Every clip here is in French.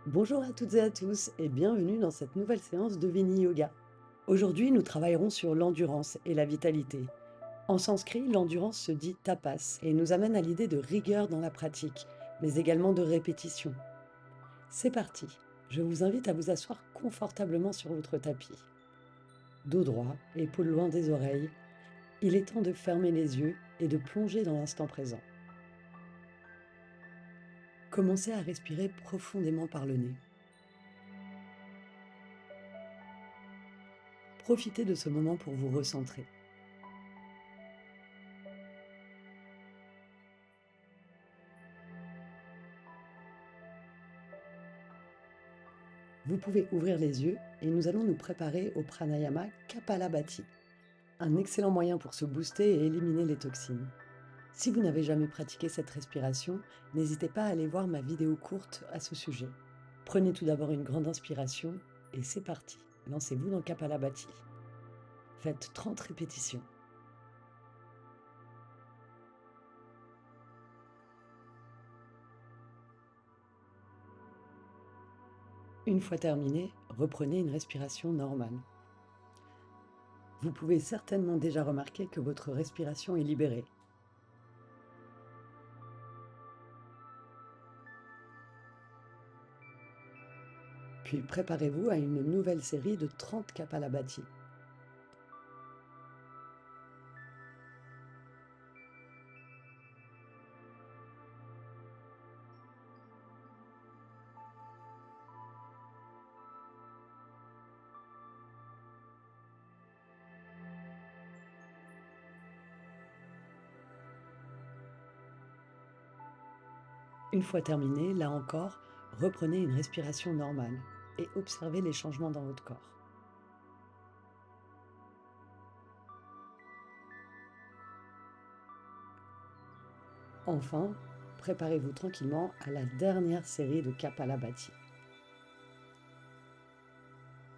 Bonjour à toutes et à tous et bienvenue dans cette nouvelle séance de Vini Yoga. Aujourd'hui, nous travaillerons sur l'endurance et la vitalité. En sanskrit, l'endurance se dit tapas et nous amène à l'idée de rigueur dans la pratique, mais également de répétition. C'est parti. Je vous invite à vous asseoir confortablement sur votre tapis. Dos droit, épaules loin des oreilles. Il est temps de fermer les yeux et de plonger dans l'instant présent. Commencez à respirer profondément par le nez. Profitez de ce moment pour vous recentrer. Vous pouvez ouvrir les yeux et nous allons nous préparer au pranayama Kapalabhati, un excellent moyen pour se booster et éliminer les toxines. Si vous n'avez jamais pratiqué cette respiration, n'hésitez pas à aller voir ma vidéo courte à ce sujet. Prenez tout d'abord une grande inspiration et c'est parti. Lancez-vous dans Kapalabhati. Faites 30 répétitions. Une fois terminé, reprenez une respiration normale. Vous pouvez certainement déjà remarquer que votre respiration est libérée. Puis préparez-vous à une nouvelle série de 30 Kapalabhati. Une fois terminé, là encore, reprenez une respiration normale et observez les changements dans votre corps. Enfin, préparez-vous tranquillement à la dernière série de Kapalabhati.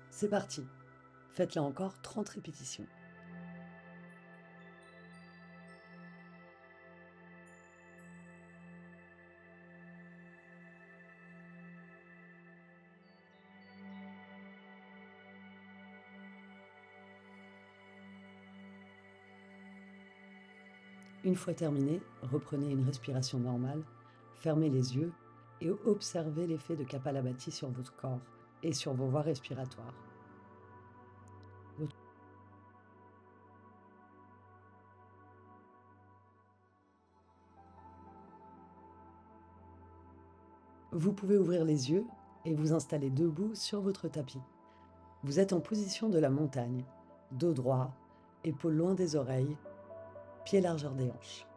C'est parti. Faites là encore 30 répétitions. Une fois terminé, reprenez une respiration normale, fermez les yeux et observez l'effet de Kapalabhati sur votre corps et sur vos voies respiratoires. Vous pouvez ouvrir les yeux et vous installer debout sur votre tapis. Vous êtes en position de la montagne, dos droit, épaules loin des oreilles, pieds largeur des hanches.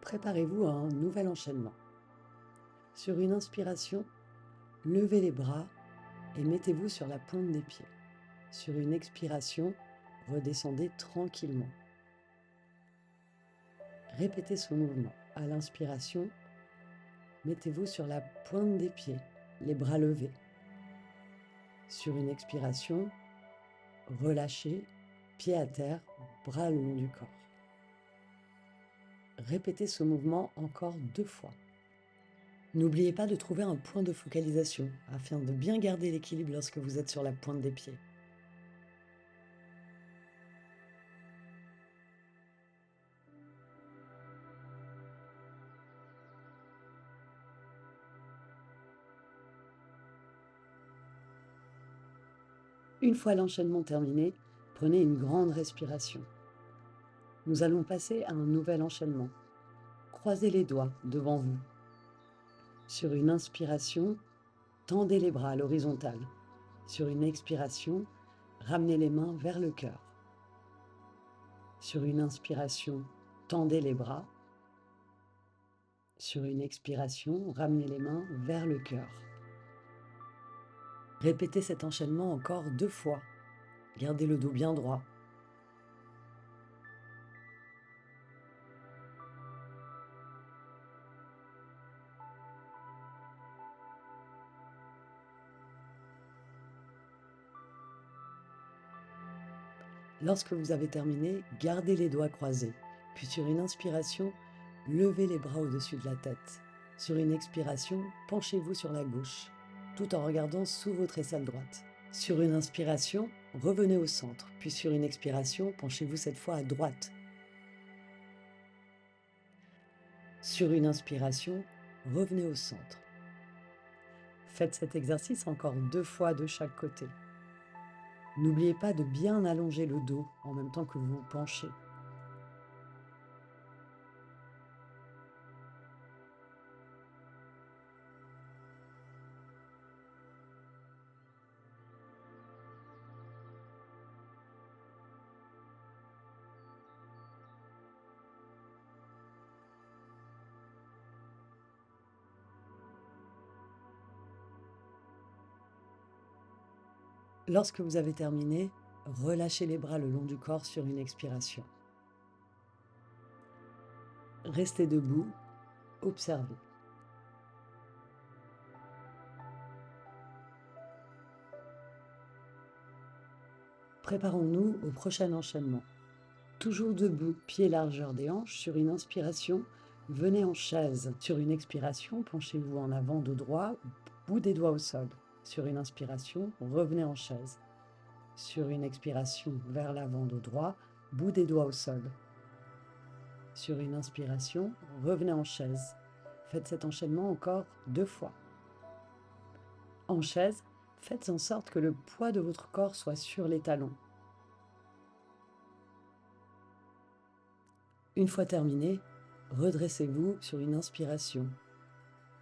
Préparez-vous à un nouvel enchaînement. Sur une inspiration, levez les bras et mettez-vous sur la pointe des pieds. Sur une expiration, redescendez tranquillement. Répétez ce mouvement. À l'inspiration, mettez-vous sur la pointe des pieds, les bras levés. Sur une expiration, relâchez, pieds à terre, bras le long du corps. Répétez ce mouvement encore 2 fois. N'oubliez pas de trouver un point de focalisation afin de bien garder l'équilibre lorsque vous êtes sur la pointe des pieds. Une fois l'enchaînement terminé, prenez une grande respiration. Nous allons passer à un nouvel enchaînement. Croisez les doigts devant vous. Sur une inspiration, tendez les bras à l'horizontale. Sur une expiration, ramenez les mains vers le cœur. Sur une inspiration, tendez les bras. Sur une expiration, ramenez les mains vers le cœur. Répétez cet enchaînement encore 2 fois. Gardez le dos bien droit. Lorsque vous avez terminé, gardez les doigts croisés. Puis sur une inspiration, levez les bras au-dessus de la tête. Sur une expiration, penchez-vous sur la gauche, tout en regardant sous votre aisselle droite. Sur une inspiration, revenez au centre. Puis sur une expiration, penchez-vous cette fois à droite. Sur une inspiration, revenez au centre. Faites cet exercice encore 2 fois de chaque côté. N'oubliez pas de bien allonger le dos en même temps que vous vous penchez. Lorsque vous avez terminé, relâchez les bras le long du corps sur une expiration. Restez debout, observez. Préparons-nous au prochain enchaînement. Toujours debout, pieds largeur des hanches, sur une inspiration, venez en chaise. Sur une expiration, penchez-vous en avant, dos droit, bout des doigts au sol. Sur une inspiration, revenez en chaise. Sur une expiration, vers l'avant, dos droit, bout des doigts au sol. Sur une inspiration, revenez en chaise. Faites cet enchaînement encore 2 fois. En chaise, faites en sorte que le poids de votre corps soit sur les talons. Une fois terminé, redressez-vous sur une inspiration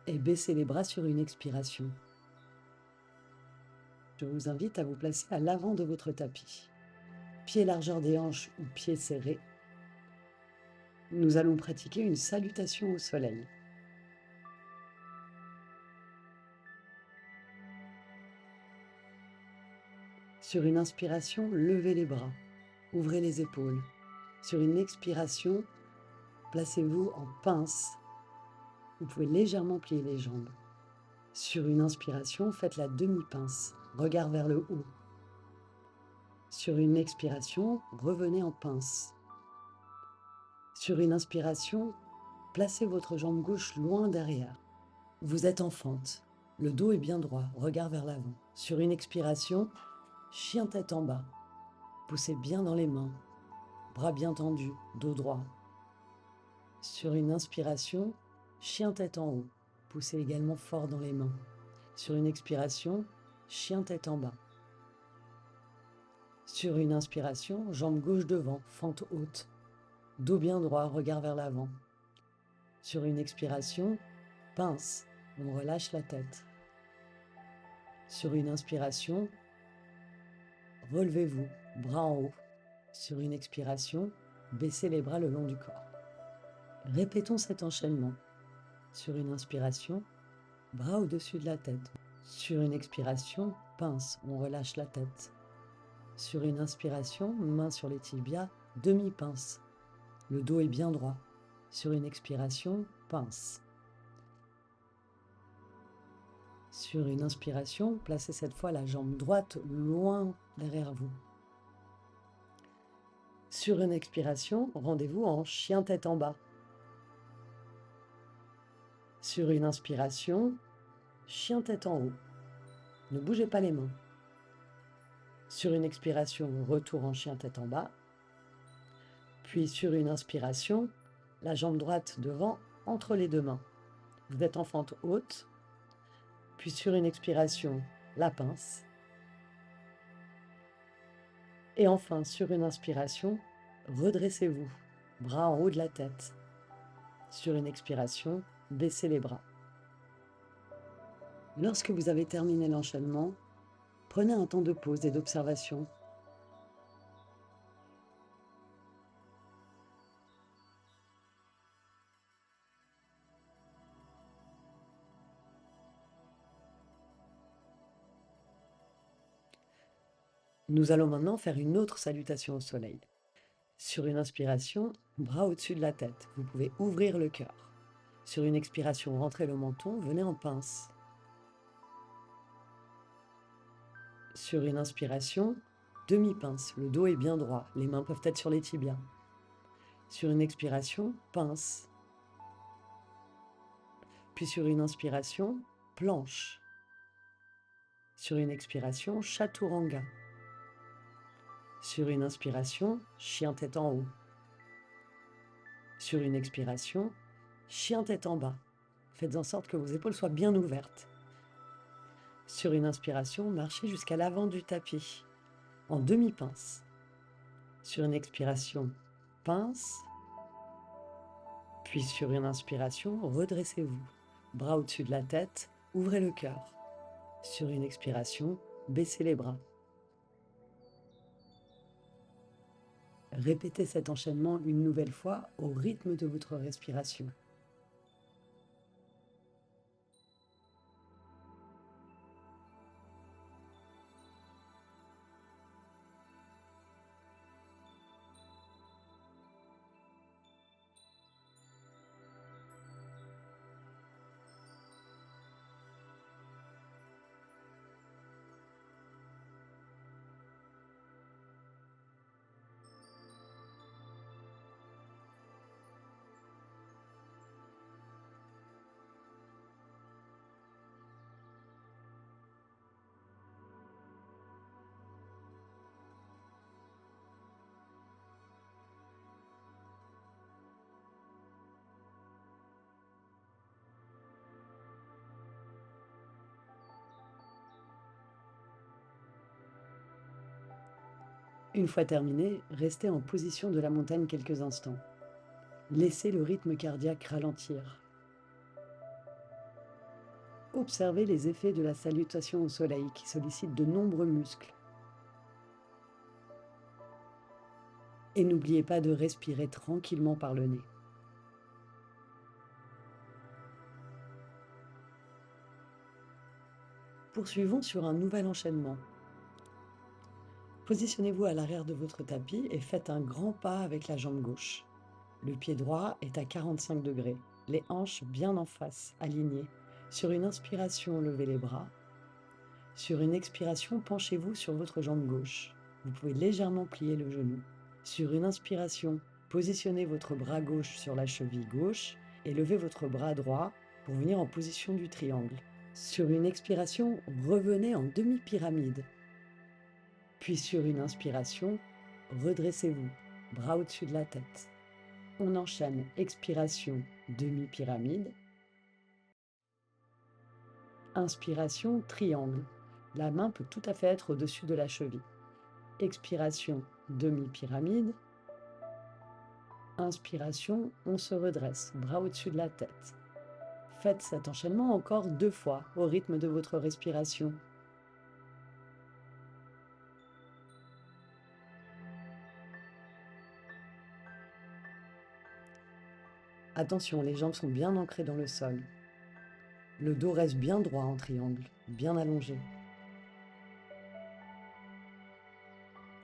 et baissez les bras sur une expiration. Je vous invite à vous placer à l'avant de votre tapis. Pieds largeur des hanches ou pieds serrés. Nous allons pratiquer une salutation au soleil. Sur une inspiration, levez les bras, ouvrez les épaules. Sur une expiration, placez-vous en pince. Vous pouvez légèrement plier les jambes. Sur une inspiration, faites la demi-pince, regard vers le haut. Sur une expiration, revenez en pince. Sur une inspiration, placez votre jambe gauche loin derrière. Vous êtes en fente, le dos est bien droit, regard vers l'avant. Sur une expiration, chien tête en bas. Poussez bien dans les mains, bras bien tendus, dos droit. Sur une inspiration, chien tête en haut. Poussez également fort dans les mains. Sur une expiration, chien tête en bas. Sur une inspiration, jambe gauche devant, fente haute. Dos bien droit, regard vers l'avant. Sur une expiration, pince, on relâche la tête. Sur une inspiration, relevez-vous, bras en haut. Sur une expiration, baissez les bras le long du corps. Répétons cet enchaînement. Sur une inspiration, bras au-dessus de la tête. Sur une expiration, pince, on relâche la tête. Sur une inspiration, main sur les tibias, demi-pince. Le dos est bien droit. Sur une expiration, pince. Sur une inspiration, placez cette fois la jambe droite loin derrière vous. Sur une expiration, rendez-vous en chien tête en bas. Sur une inspiration, chien tête en haut. Ne bougez pas les mains. Sur une expiration, retour en chien tête en bas. Puis sur une inspiration, la jambe droite devant entre les 2 mains. Vous êtes en fente haute. Puis sur une expiration, la pince. Et enfin, sur une inspiration, redressez-vous, bras en haut de la tête. Sur une expiration, baissez les bras. Lorsque vous avez terminé l'enchaînement, prenez un temps de pause et d'observation. Nous allons maintenant faire une autre salutation au soleil. Sur une inspiration, bras au-dessus de la tête. Vous pouvez ouvrir le cœur. Sur une expiration, rentrez le menton, venez en pince. Sur une inspiration, demi-pince, le dos est bien droit, les mains peuvent être sur les tibias. Sur une expiration, pince. Puis sur une inspiration, planche. Sur une expiration, chaturanga. Sur une inspiration, chien tête en haut. Sur une expiration, chien tête en bas. Faites en sorte que vos épaules soient bien ouvertes. Sur une inspiration, marchez jusqu'à l'avant du tapis, en demi-pince. Sur une expiration, pince. Puis sur une inspiration, redressez-vous. Bras au-dessus de la tête, ouvrez le cœur. Sur une expiration, baissez les bras. Répétez cet enchaînement une nouvelle fois au rythme de votre respiration. Une fois terminé, restez en position de la montagne quelques instants. Laissez le rythme cardiaque ralentir. Observez les effets de la salutation au soleil qui sollicite de nombreux muscles. Et n'oubliez pas de respirer tranquillement par le nez. Poursuivons sur un nouvel enchaînement. Positionnez-vous à l'arrière de votre tapis et faites un grand pas avec la jambe gauche. Le pied droit est à 45 degrés, les hanches bien en face, alignées. Sur une inspiration, levez les bras. Sur une expiration, penchez-vous sur votre jambe gauche. Vous pouvez légèrement plier le genou. Sur une inspiration, positionnez votre bras gauche sur la cheville gauche et levez votre bras droit pour venir en position du triangle. Sur une expiration, revenez en demi-pyramide. Puis sur une inspiration, redressez-vous, bras au-dessus de la tête. On enchaîne expiration, demi-pyramide. Inspiration, triangle. La main peut tout à fait être au-dessus de la cheville. Expiration, demi-pyramide. Inspiration, on se redresse, bras au-dessus de la tête. Faites cet enchaînement encore 2 fois au rythme de votre respiration. Attention, les jambes sont bien ancrées dans le sol. Le dos reste bien droit en triangle, bien allongé.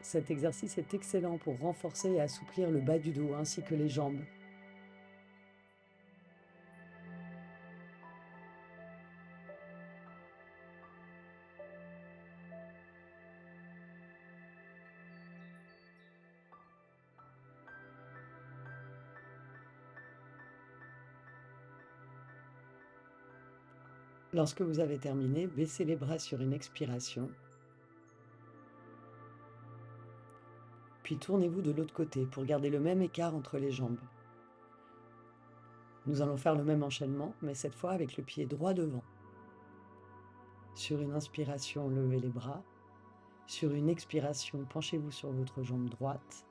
Cet exercice est excellent pour renforcer et assouplir le bas du dos ainsi que les jambes. Lorsque vous avez terminé, baissez les bras sur une expiration. Puis tournez-vous de l'autre côté pour garder le même écart entre les jambes. Nous allons faire le même enchaînement, mais cette fois avec le pied droit devant. Sur une inspiration, levez les bras. Sur une expiration, penchez-vous sur votre jambe droite.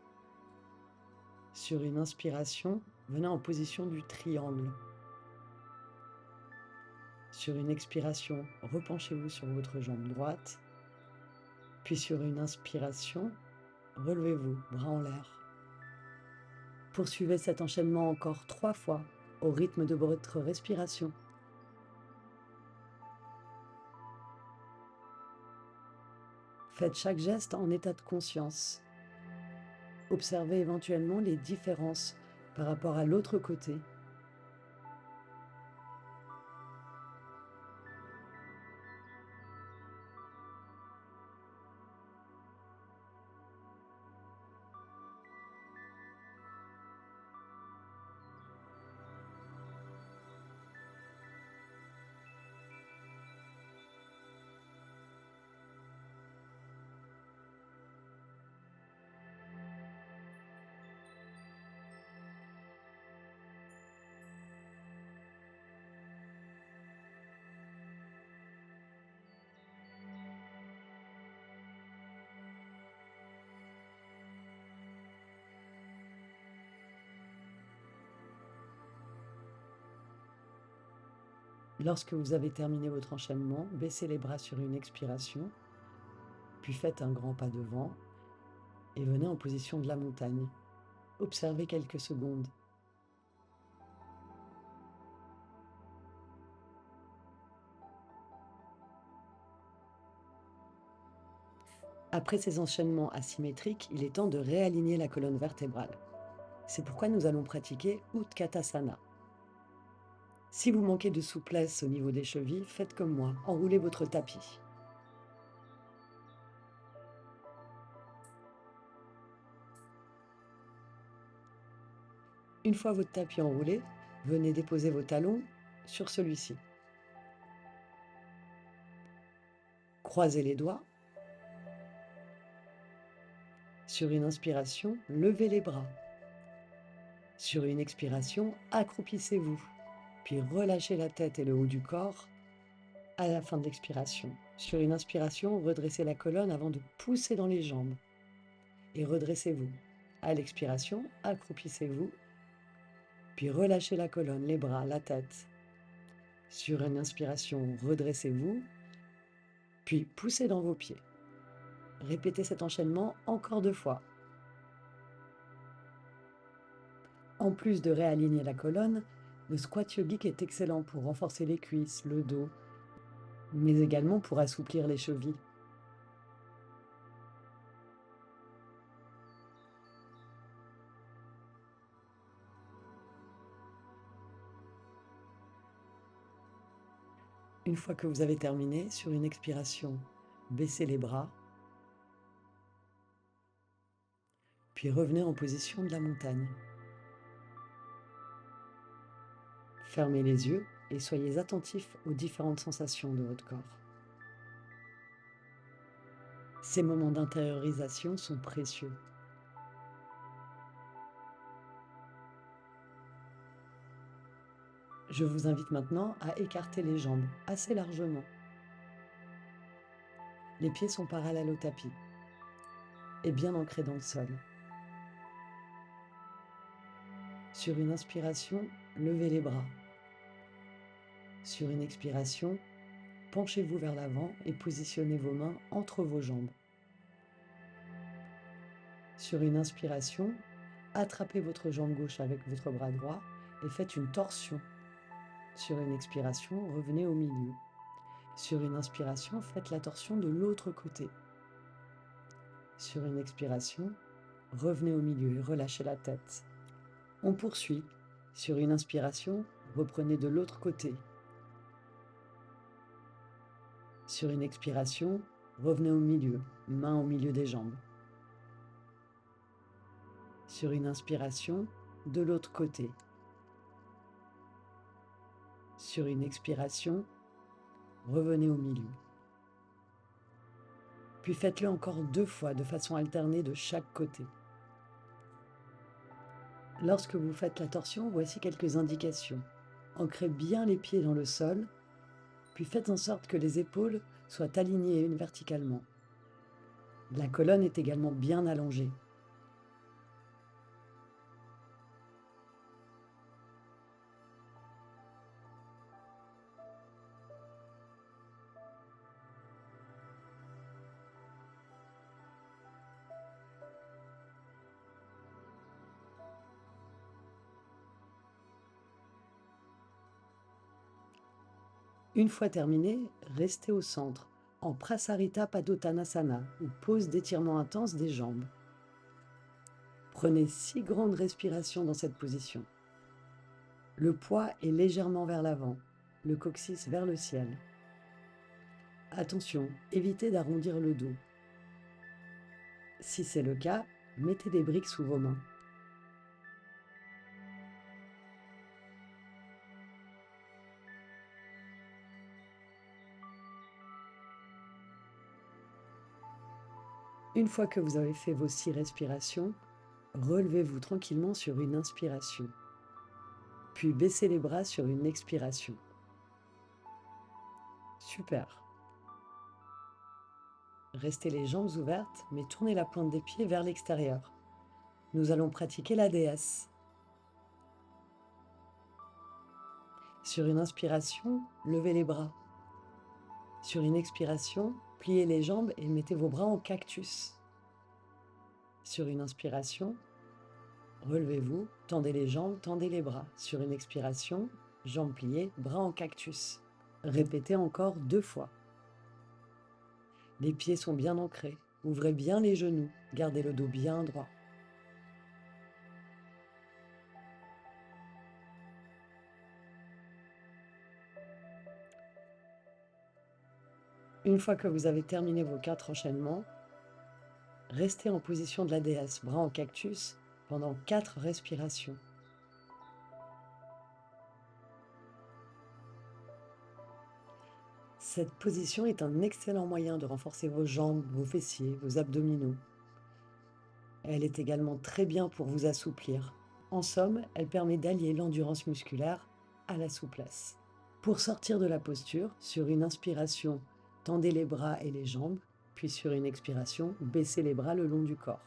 Sur une inspiration, venez en position du triangle. Sur une expiration, repenchez-vous sur votre jambe droite. Puis sur une inspiration, relevez-vous, bras en l'air. Poursuivez cet enchaînement encore 3 fois au rythme de votre respiration. Faites chaque geste en état de conscience. Observez éventuellement les différences par rapport à l'autre côté. Lorsque vous avez terminé votre enchaînement, baissez les bras sur une expiration, puis faites un grand pas devant et venez en position de la montagne. Observez quelques secondes. Après ces enchaînements asymétriques, il est temps de réaligner la colonne vertébrale. C'est pourquoi nous allons pratiquer Utkatasana. Si vous manquez de souplesse au niveau des chevilles, faites comme moi, enroulez votre tapis. Une fois votre tapis enroulé, venez déposer vos talons sur celui-ci. Croisez les doigts. Sur une inspiration, levez les bras. Sur une expiration, accroupissez-vous, puis relâchez la tête et le haut du corps à la fin de l'expiration. Sur une inspiration, redressez la colonne avant de pousser dans les jambes et redressez-vous. À l'expiration, accroupissez-vous, puis relâchez la colonne, les bras, la tête. Sur une inspiration, redressez-vous, puis poussez dans vos pieds. Répétez cet enchaînement encore 2 fois. En plus de réaligner la colonne, le squat yogique est excellent pour renforcer les cuisses, le dos, mais également pour assouplir les chevilles. Une fois que vous avez terminé, sur une expiration, baissez les bras, puis revenez en position de la montagne. Fermez les yeux et soyez attentifs aux différentes sensations de votre corps. Ces moments d'intériorisation sont précieux. Je vous invite maintenant à écarter les jambes assez largement. Les pieds sont parallèles au tapis et bien ancrés dans le sol. Sur une inspiration, levez les bras. Sur une expiration, penchez-vous vers l'avant et positionnez vos mains entre vos jambes. Sur une inspiration, attrapez votre jambe gauche avec votre bras droit et faites une torsion. Sur une expiration, revenez au milieu. Sur une inspiration, faites la torsion de l'autre côté. Sur une expiration, revenez au milieu et relâchez la tête. On poursuit. Sur une inspiration, reprenez de l'autre côté. Sur une expiration, revenez au milieu, main au milieu des jambes. Sur une inspiration, de l'autre côté. Sur une expiration, revenez au milieu. Puis faites-le encore 2 fois de façon alternée de chaque côté. Lorsque vous faites la torsion, voici quelques indications. Ancrez bien les pieds dans le sol, puis faites en sorte que les épaules soient alignées une verticalement. La colonne est également bien allongée. Une fois terminé, restez au centre, en Prasarita Padottanasana, ou pose d'étirement intense des jambes. Prenez 6 grandes respirations dans cette position. Le poids est légèrement vers l'avant, le coccyx vers le ciel. Attention, évitez d'arrondir le dos. Si c'est le cas, mettez des briques sous vos mains. Une fois que vous avez fait vos 6 respirations, relevez-vous tranquillement sur une inspiration, puis baissez les bras sur une expiration. Super. Restez les jambes ouvertes, mais tournez la pointe des pieds vers l'extérieur. Nous allons pratiquer la déesse. Sur une inspiration, levez les bras. Sur une expiration, pliez les jambes et mettez vos bras en cactus. Sur une inspiration, relevez-vous, tendez les jambes, tendez les bras. Sur une expiration, jambes pliées, bras en cactus. Répétez encore 2 fois. Les pieds sont bien ancrés. Ouvrez bien les genoux, gardez le dos bien droit. Une fois que vous avez terminé vos 4 enchaînements, restez en position de la déesse, bras en cactus, pendant 4 respirations. Cette position est un excellent moyen de renforcer vos jambes, vos fessiers, vos abdominaux. Elle est également très bien pour vous assouplir. En somme, elle permet d'allier l'endurance musculaire à la souplesse. Pour sortir de la posture, sur une inspiration, tendez les bras et les jambes, puis sur une expiration, baissez les bras le long du corps.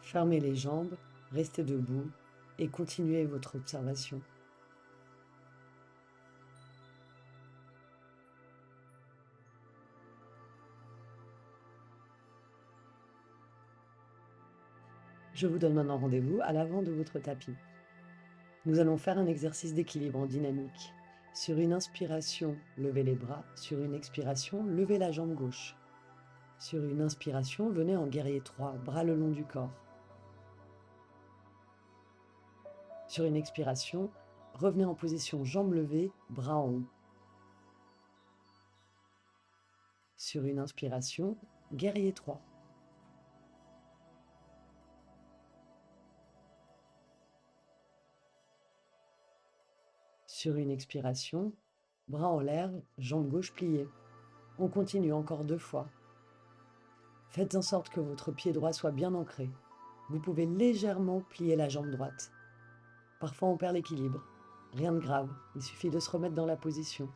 Fermez les jambes, restez debout et continuez votre observation. Je vous donne maintenant rendez-vous à l'avant de votre tapis. Nous allons faire un exercice d'équilibre en dynamique. Sur une inspiration, levez les bras. Sur une expiration, levez la jambe gauche. Sur une inspiration, venez en guerrier 3, bras le long du corps. Sur une expiration, revenez en position jambes levées, bras en haut. Sur une inspiration, guerrier 3. Sur une expiration, bras en l'air, jambe gauche pliée. On continue encore 2 fois. Faites en sorte que votre pied droit soit bien ancré. Vous pouvez légèrement plier la jambe droite. Parfois on perd l'équilibre. Rien de grave, il suffit de se remettre dans la position.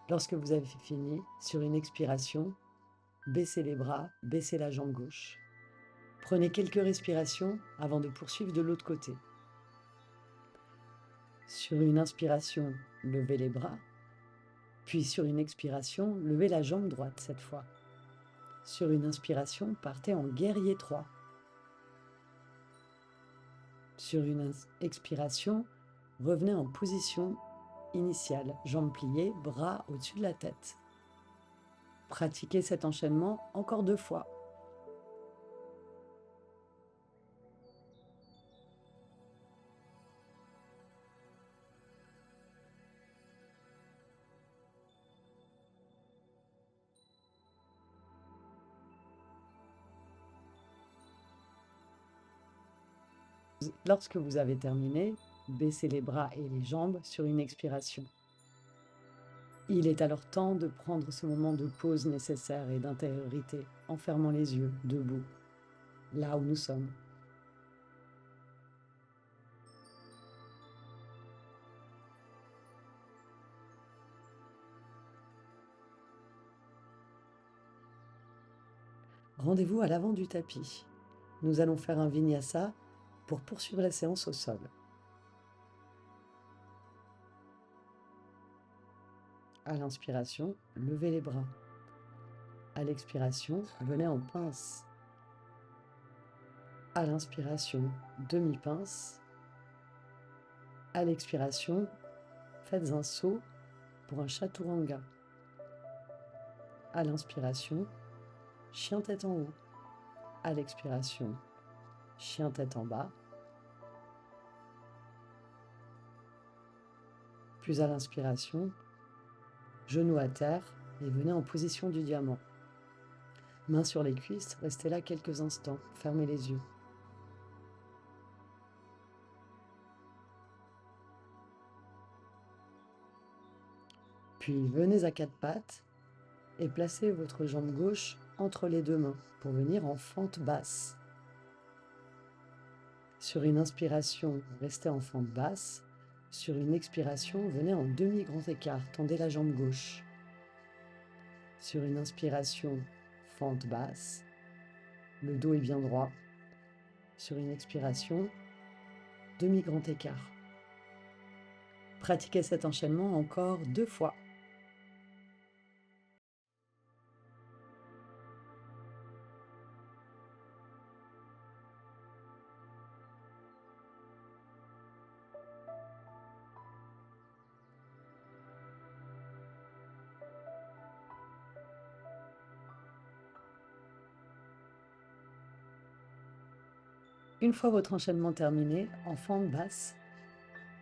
Lorsque vous avez fini, sur une expiration, baissez les bras, baissez la jambe gauche. Prenez quelques respirations avant de poursuivre de l'autre côté. Sur une inspiration, levez les bras, puis sur une expiration, levez la jambe droite cette fois. Sur une inspiration, partez en guerrier 3. Sur une expiration, revenez en position initiale, jambes pliées, bras au-dessus de la tête. Pratiquez cet enchaînement encore 2 fois. Lorsque vous avez terminé, baissez les bras et les jambes sur une expiration. Il est alors temps de prendre ce moment de pause nécessaire et d'intériorité en fermant les yeux, debout, là où nous sommes. Rendez-vous à l'avant du tapis. Nous allons faire un vinyasa pour poursuivre la séance au sol. À l'inspiration, levez les bras. À l'expiration, venez en pince. À l'inspiration, demi-pince. À l'expiration, faites un saut pour un chaturanga. À l'inspiration, chien tête en haut. À l'expiration, chien tête en bas. Puis à l'inspiration, genoux à terre et venez en position du diamant. Mains sur les cuisses, restez là quelques instants, fermez les yeux. Puis venez à 4 pattes et placez votre jambe gauche entre les 2 mains pour venir en fente basse. Sur une inspiration, restez en fente basse. Sur une expiration, venez en demi-grand écart, tendez la jambe gauche. Sur une inspiration, fente basse. Le dos est bien droit. Sur une expiration, demi-grand écart. Pratiquez cet enchaînement encore 2 fois. Une fois votre enchaînement terminé, en fente basse,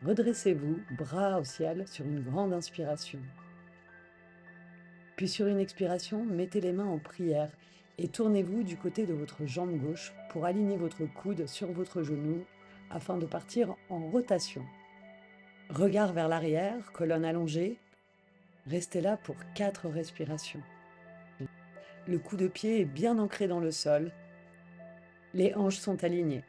redressez-vous, bras au ciel, sur une grande inspiration. Puis sur une expiration, mettez les mains en prière et tournez-vous du côté de votre jambe gauche pour aligner votre coude sur votre genou afin de partir en rotation. Regard vers l'arrière, colonne allongée. Restez là pour 4 respirations. Le coup de pied est bien ancré dans le sol. Les hanches sont alignées.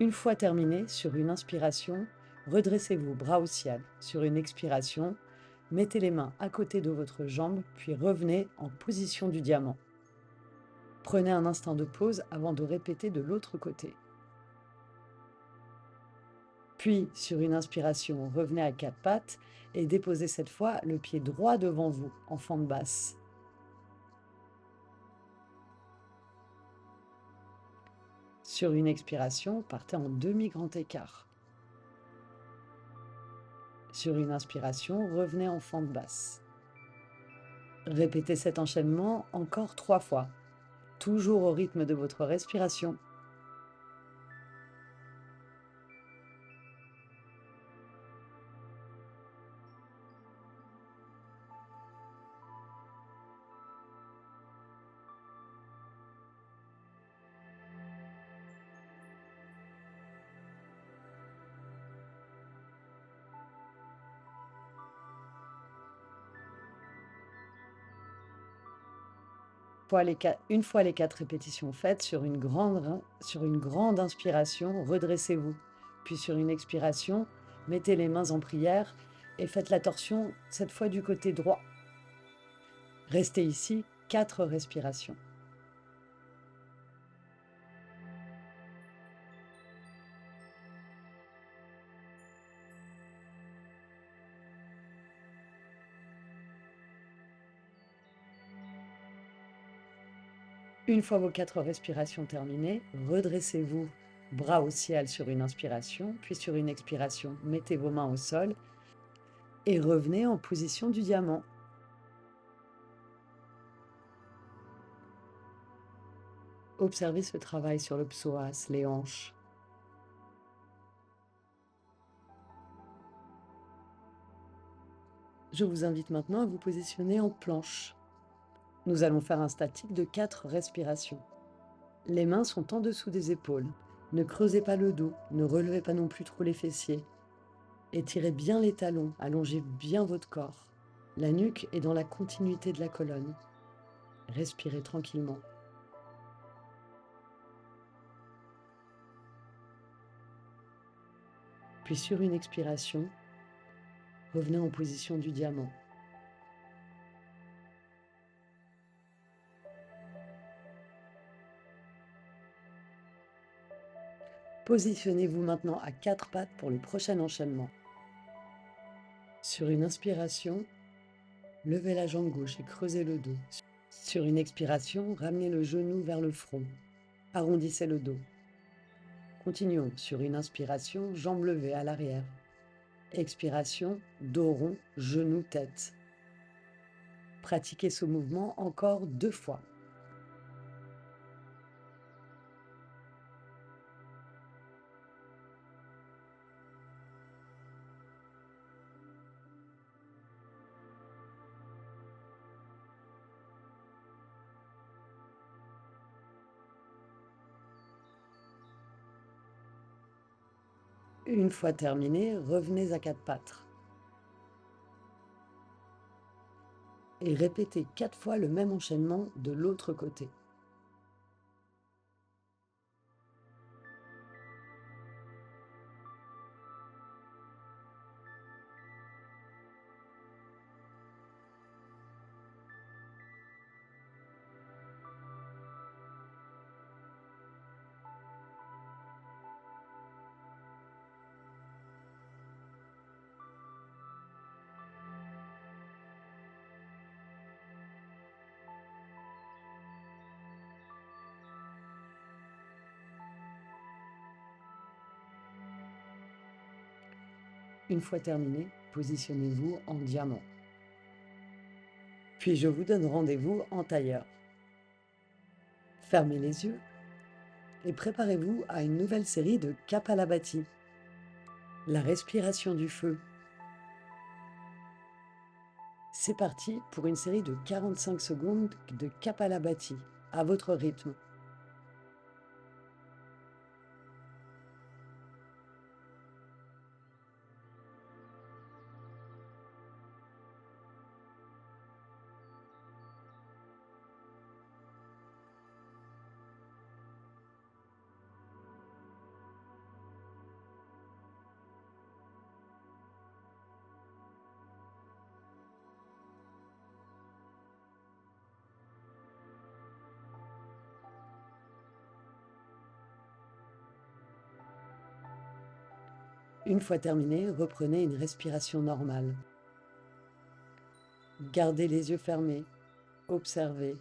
Une fois terminé, sur une inspiration, redressez-vous, bras au ciel. Sur une expiration, mettez les mains à côté de votre jambe, puis revenez en position du diamant. Prenez un instant de pause avant de répéter de l'autre côté. Puis, sur une inspiration, revenez à 4 pattes et déposez cette fois le pied droit devant vous, en fente basse. Sur une expiration, partez en demi-grand écart. Sur une inspiration, revenez en fente basse. Répétez cet enchaînement encore 3 fois, toujours au rythme de votre respiration. Une fois les 4 répétitions faites, sur une grande inspiration, redressez-vous. Puis sur une expiration, mettez les mains en prière et faites la torsion, cette fois du côté droit. Restez ici 4 respirations. Une fois vos 4 respirations terminées, redressez-vous, bras au ciel sur une inspiration, puis sur une expiration, mettez vos mains au sol et revenez en position du diamant. Observez ce travail sur le psoas, les hanches. Je vous invite maintenant à vous positionner en planche. Nous allons faire un statique de 4 respirations. Les mains sont en dessous des épaules. Ne creusez pas le dos, ne relevez pas non plus trop les fessiers. Étirez bien les talons, allongez bien votre corps. La nuque est dans la continuité de la colonne. Respirez tranquillement. Puis sur une expiration, revenez en position du diamant. Positionnez-vous maintenant à 4 pattes pour le prochain enchaînement. Sur une inspiration, levez la jambe gauche et creusez le dos. Sur une expiration, ramenez le genou vers le front. Arrondissez le dos. Continuons. Sur une inspiration, jambes levées à l'arrière. Expiration, dos rond, genou, tête. Pratiquez ce mouvement encore 2 fois. Une fois terminé, revenez à 4 pattes. Et répétez 4 fois le même enchaînement de l'autre côté. Une fois terminé, positionnez-vous en diamant. Puis je vous donne rendez-vous en tailleur. Fermez les yeux et préparez-vous à une nouvelle série de Kapalabhati, la respiration du feu. C'est parti pour une série de 45 secondes de Kapalabhati, à votre rythme. Une fois terminé, reprenez une respiration normale. Gardez les yeux fermés, observez.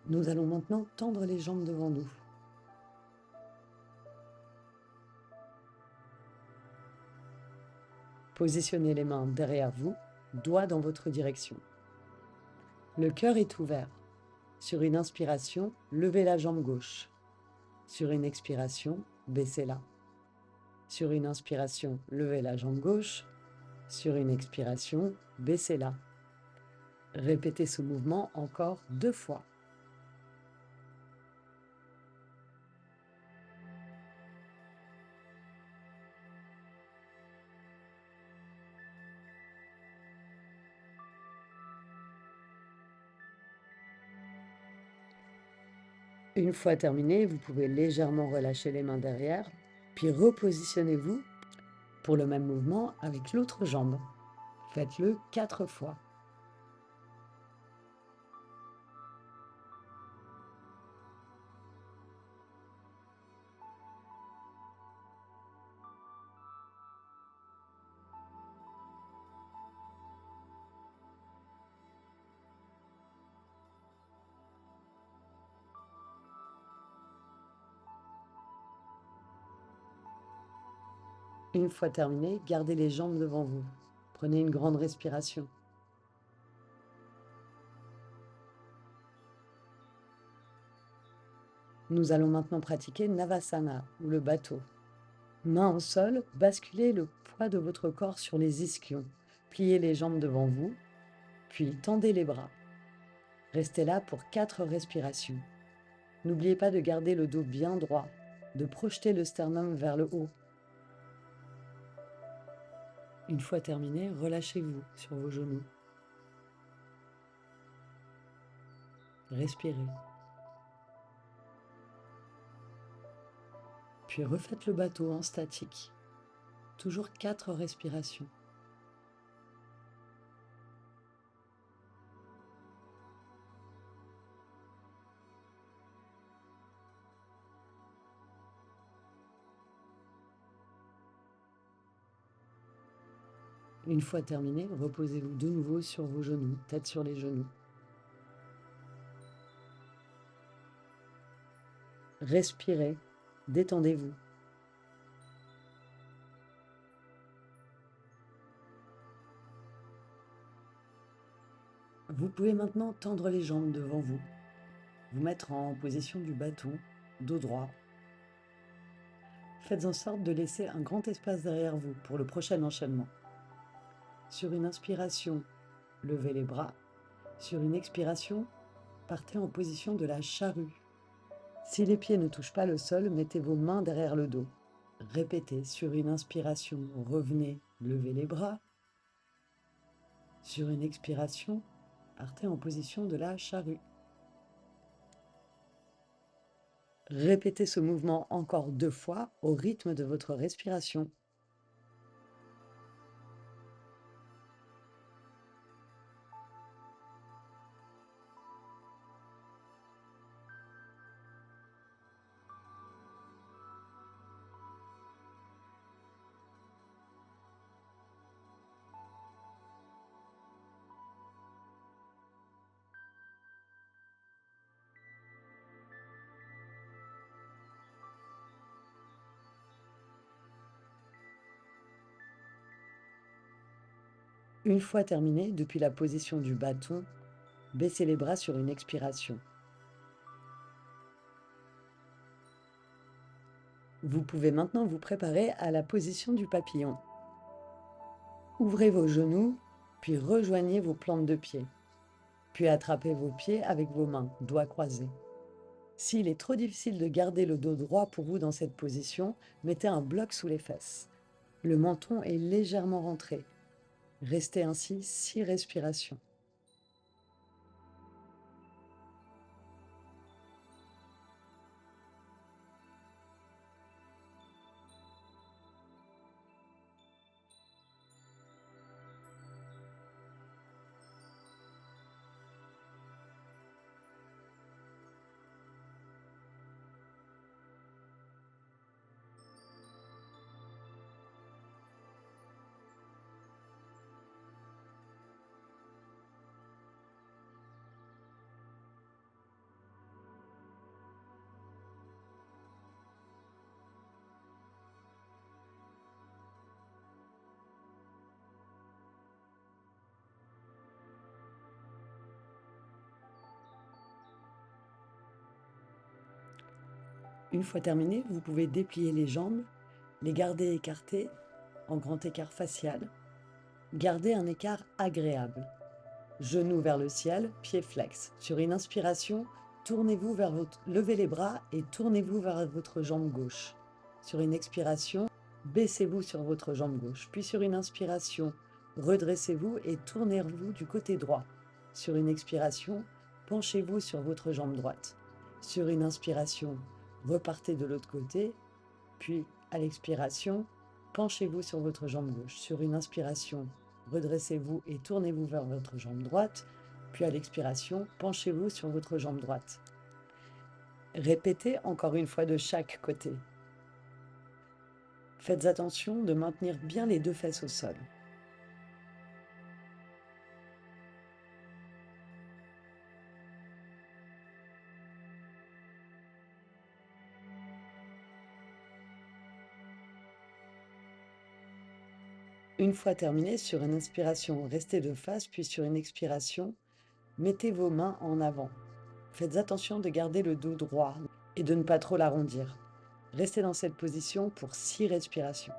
Nous allons maintenant tendre les jambes devant nous. Positionnez les mains derrière vous, doigts dans votre direction. Le cœur est ouvert. Sur une inspiration, levez la jambe gauche. Sur une expiration, baissez-la. Sur une inspiration, levez la jambe gauche. Sur une expiration, baissez-la. Répétez ce mouvement encore 2 fois. Une fois terminé, vous pouvez légèrement relâcher les mains derrière, puis repositionnez-vous pour le même mouvement avec l'autre jambe. Faites-le 4 fois. Une fois terminé, gardez les jambes devant vous. Prenez une grande respiration. Nous allons maintenant pratiquer Navasana, ou le bateau. Main au sol, basculez le poids de votre corps sur les ischions. Pliez les jambes devant vous, puis tendez les bras. Restez là pour 4 respirations. N'oubliez pas de garder le dos bien droit, de projeter le sternum vers le haut. Une fois terminé, relâchez-vous sur vos genoux. Respirez. Puis refaites le bateau en statique. Toujours 4 respirations. Une fois terminé, reposez-vous de nouveau sur vos genoux, tête sur les genoux. Respirez, détendez-vous. Vous pouvez maintenant tendre les jambes devant vous, vous mettre en position du bâton, dos droit. Faites en sorte de laisser un grand espace derrière vous pour le prochain enchaînement. Sur une inspiration, levez les bras. Sur une expiration, partez en position de la charrue. Si les pieds ne touchent pas le sol, mettez vos mains derrière le dos. Répétez, sur une inspiration, revenez, levez les bras. Sur une expiration, partez en position de la charrue. Répétez ce mouvement encore 2 fois au rythme de votre respiration. Une fois terminé, depuis la position du bâton, baissez les bras sur une expiration. Vous pouvez maintenant vous préparer à la position du papillon. Ouvrez vos genoux, puis rejoignez vos plantes de pied. Puis attrapez vos pieds avec vos mains, doigts croisés. S'il est trop difficile de garder le dos droit pour vous dans cette position, mettez un bloc sous les fesses. Le menton est légèrement rentré. Restez ainsi 6 respirations. Une fois terminé, vous pouvez déplier les jambes, les garder écartées en grand écart facial. Gardez un écart agréable. Genoux vers le ciel, pieds flex. Sur une inspiration, tournez-vous vers levez les bras et tournez-vous vers votre jambe gauche. Sur une expiration, baissez-vous sur votre jambe gauche. Puis sur une inspiration, redressez-vous et tournez-vous du côté droit. Sur une expiration, penchez-vous sur votre jambe droite. Sur une inspiration, repartez de l'autre côté. Puis à l'expiration, penchez-vous sur votre jambe gauche. Sur une inspiration, redressez-vous et tournez-vous vers votre jambe droite. Puis à l'expiration, penchez-vous sur votre jambe droite. Répétez encore une fois de chaque côté. Faites attention de maintenir bien les deux fesses au sol. Une fois terminé, sur une inspiration, restez de face, puis sur une expiration, mettez vos mains en avant. Faites attention de garder le dos droit et de ne pas trop l'arrondir. Restez dans cette position pour 6 respirations.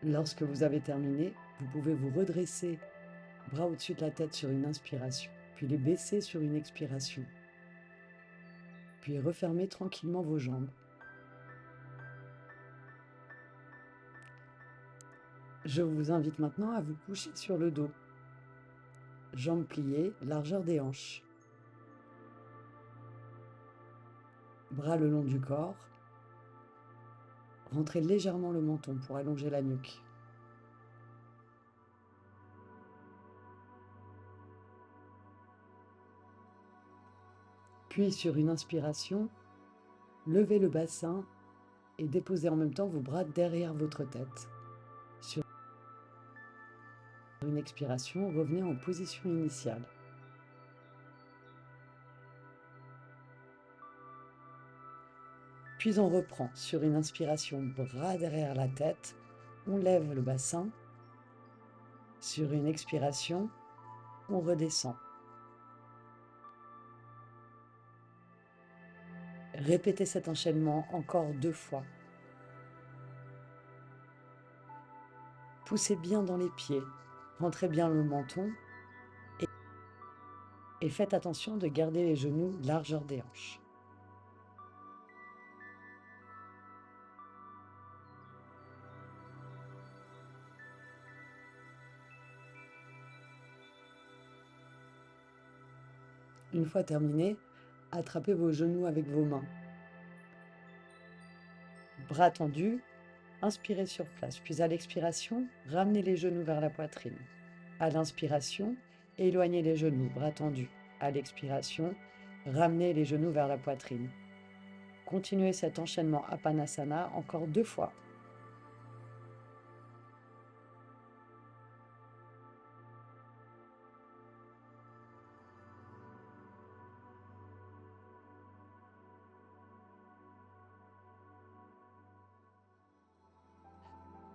Lorsque vous avez terminé, vous pouvez vous redresser, bras au-dessus de la tête sur une inspiration, puis les baisser sur une expiration, puis refermer tranquillement vos jambes. Je vous invite maintenant à vous coucher sur le dos, jambes pliées, largeur des hanches, bras le long du corps, rentrez légèrement le menton pour allonger la nuque. Puis sur une inspiration, levez le bassin et déposez en même temps vos bras derrière votre tête. Sur une expiration, revenez en position initiale. Puis on reprend sur une inspiration, bras derrière la tête, on lève le bassin. Sur une expiration, on redescend. Répétez cet enchaînement encore 2 fois. Poussez bien dans les pieds, rentrez bien le menton et faites attention de garder les genoux largeur des hanches. Une fois terminé, attrapez vos genoux avec vos mains. Bras tendus, Inspirez sur place, puis à l'expiration, ramenez les genoux vers la poitrine. À l'inspiration, éloignez les genoux, bras tendus. À l'expiration, ramenez les genoux vers la poitrine. Continuez cet enchaînement Apanasana encore 2 fois.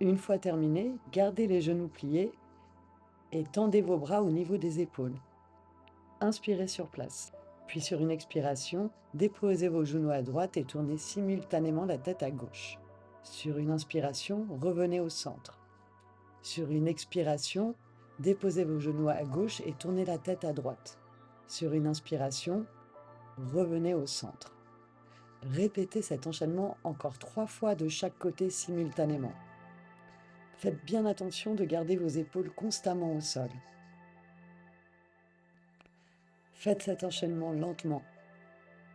Une fois terminé, gardez les genoux pliés et tendez vos bras au niveau des épaules. Inspirez sur place. Puis sur une expiration, déposez vos genoux à droite et tournez simultanément la tête à gauche. Sur une inspiration, revenez au centre. Sur une expiration, déposez vos genoux à gauche et tournez la tête à droite. Sur une inspiration, revenez au centre. Répétez cet enchaînement encore 3 fois de chaque côté simultanément. Faites bien attention de garder vos épaules constamment au sol. Faites cet enchaînement lentement.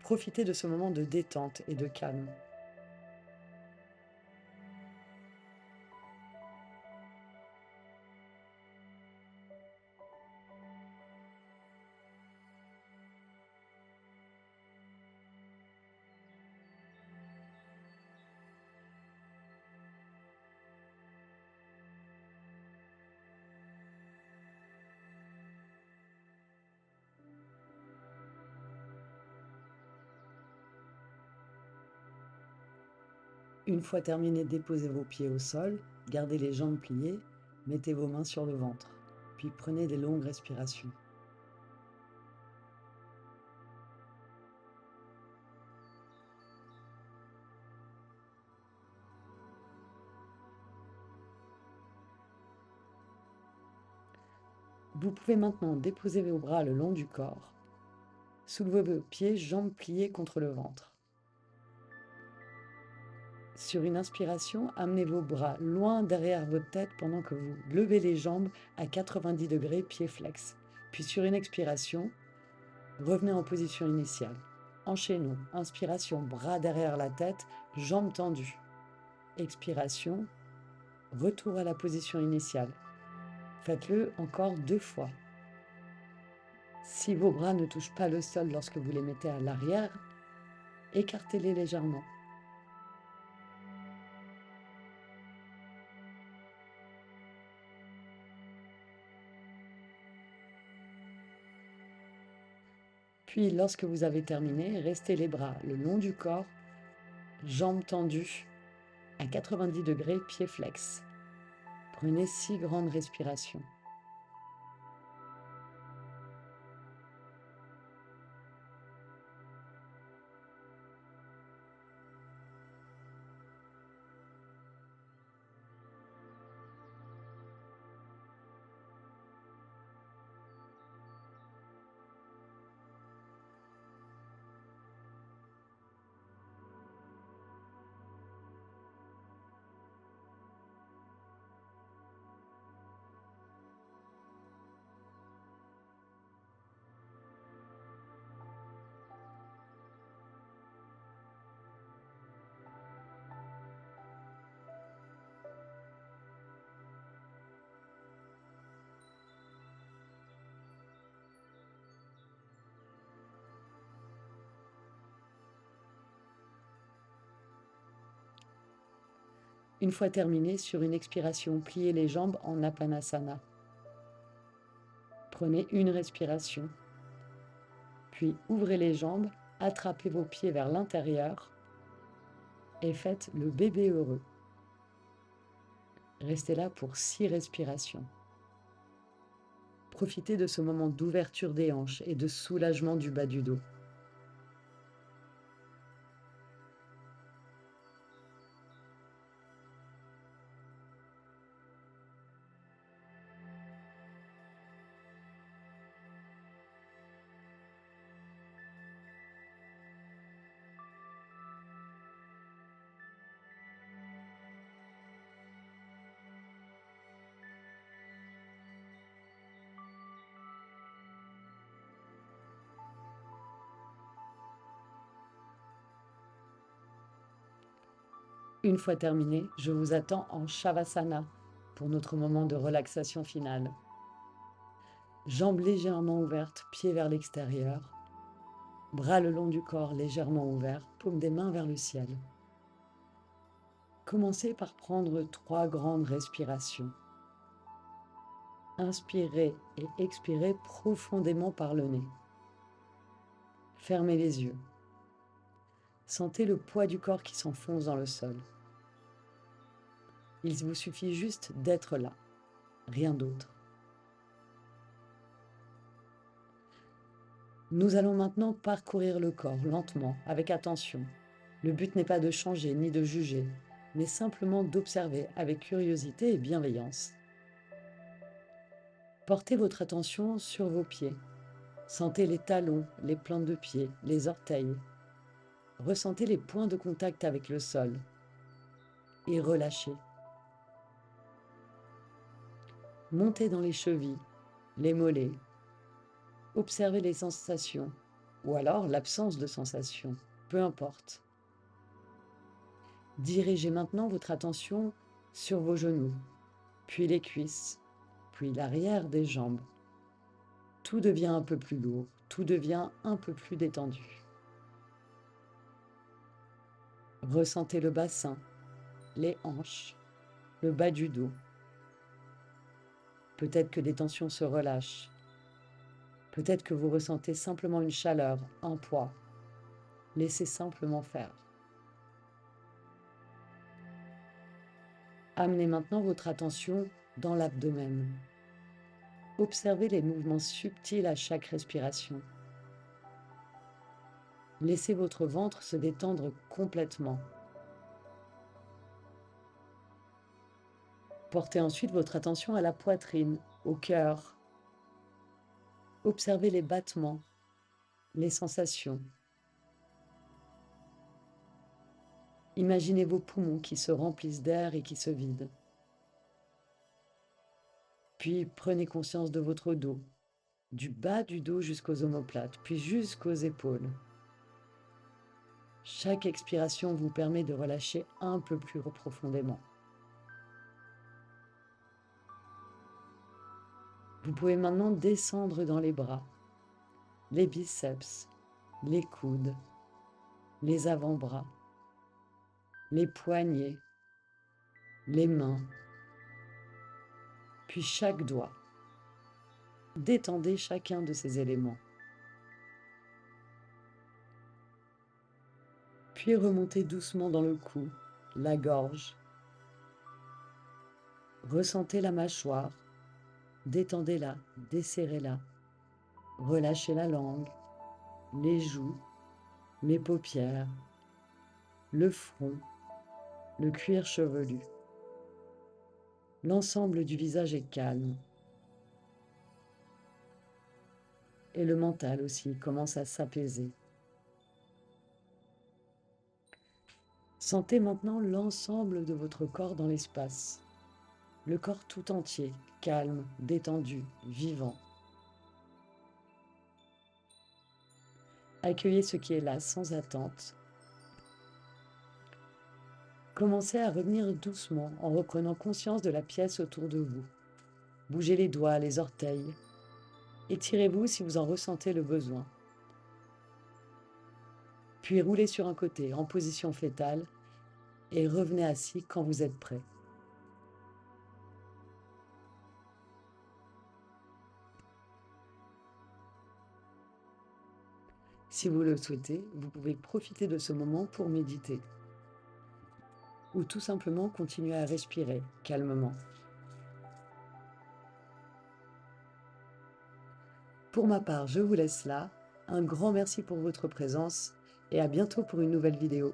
Profitez de ce moment de détente et de calme. Une fois terminé, déposez vos pieds au sol, gardez les jambes pliées, mettez vos mains sur le ventre, puis prenez des longues respirations. Vous pouvez maintenant déposer vos bras le long du corps, soulevez vos pieds, jambes pliées contre le ventre. Sur une inspiration, amenez vos bras loin derrière votre tête pendant que vous levez les jambes à 90 degrés, pieds flex. Puis sur une expiration, revenez en position initiale. Enchaînons. Inspiration, bras derrière la tête, jambes tendues. Expiration, retour à la position initiale. Faites-le encore 2 fois. Si vos bras ne touchent pas le sol lorsque vous les mettez à l'arrière, écartez-les légèrement. Puis, lorsque vous avez terminé, restez les bras le long du corps, jambes tendues, à 90 degrés, pieds flex. Prenez 6 grandes respirations. Une fois terminé, sur une expiration, pliez les jambes en Apanasana. Prenez une respiration. Puis ouvrez les jambes, attrapez vos pieds vers l'intérieur et faites le bébé heureux. Restez là pour 6 respirations. Profitez de ce moment d'ouverture des hanches et de soulagement du bas du dos. Une fois terminé, je vous attends en Shavasana pour notre moment de relaxation finale. Jambes légèrement ouvertes, pieds vers l'extérieur, bras le long du corps légèrement ouverts, paumes des mains vers le ciel. Commencez par prendre 3 grandes respirations. Inspirez et expirez profondément par le nez. Fermez les yeux. Sentez le poids du corps qui s'enfonce dans le sol. Il vous suffit juste d'être là, rien d'autre. Nous allons maintenant parcourir le corps lentement, avec attention. Le but n'est pas de changer ni de juger, mais simplement d'observer avec curiosité et bienveillance. Portez votre attention sur vos pieds. Sentez les talons, les plantes de pied, les orteils. Ressentez les points de contact avec le sol et relâchez. Montez dans les chevilles, les mollets. Observez les sensations, ou alors l'absence de sensations, peu importe. Dirigez maintenant votre attention sur vos genoux, puis les cuisses, puis l'arrière des jambes. Tout devient un peu plus lourd, tout devient un peu plus détendu. Ressentez le bassin, les hanches, le bas du dos. Peut-être que des tensions se relâchent. Peut-être que vous ressentez simplement une chaleur, un poids. Laissez simplement faire. Amenez maintenant votre attention dans l'abdomen. Observez les mouvements subtils à chaque respiration. Laissez votre ventre se détendre complètement. Portez ensuite votre attention à la poitrine, au cœur. Observez les battements, les sensations. Imaginez vos poumons qui se remplissent d'air et qui se vident. Puis prenez conscience de votre dos, du bas du dos jusqu'aux omoplates, puis jusqu'aux épaules. Chaque expiration vous permet de relâcher un peu plus profondément. Vous pouvez maintenant descendre dans les bras, les biceps, les coudes, les avant-bras, les poignets, les mains, puis chaque doigt. Détendez chacun de ces éléments. Puis remontez doucement dans le cou, la gorge. Ressentez la mâchoire, détendez-la, desserrez-la. Relâchez la langue, les joues, les paupières, le front, le cuir chevelu. L'ensemble du visage est calme. Et le mental aussi commence à s'apaiser. Sentez maintenant l'ensemble de votre corps dans l'espace. Le corps tout entier, calme, détendu, vivant. Accueillez ce qui est là sans attente. Commencez à revenir doucement en reprenant conscience de la pièce autour de vous. Bougez les doigts, les orteils. Étirez-vous si vous en ressentez le besoin. Puis roulez sur un côté en position fétale et revenez assis quand vous êtes prêt. Si vous le souhaitez, vous pouvez profiter de ce moment pour méditer ou tout simplement continuer à respirer calmement. Pour ma part, je vous laisse là. Un grand merci pour votre présence et à bientôt pour une nouvelle vidéo.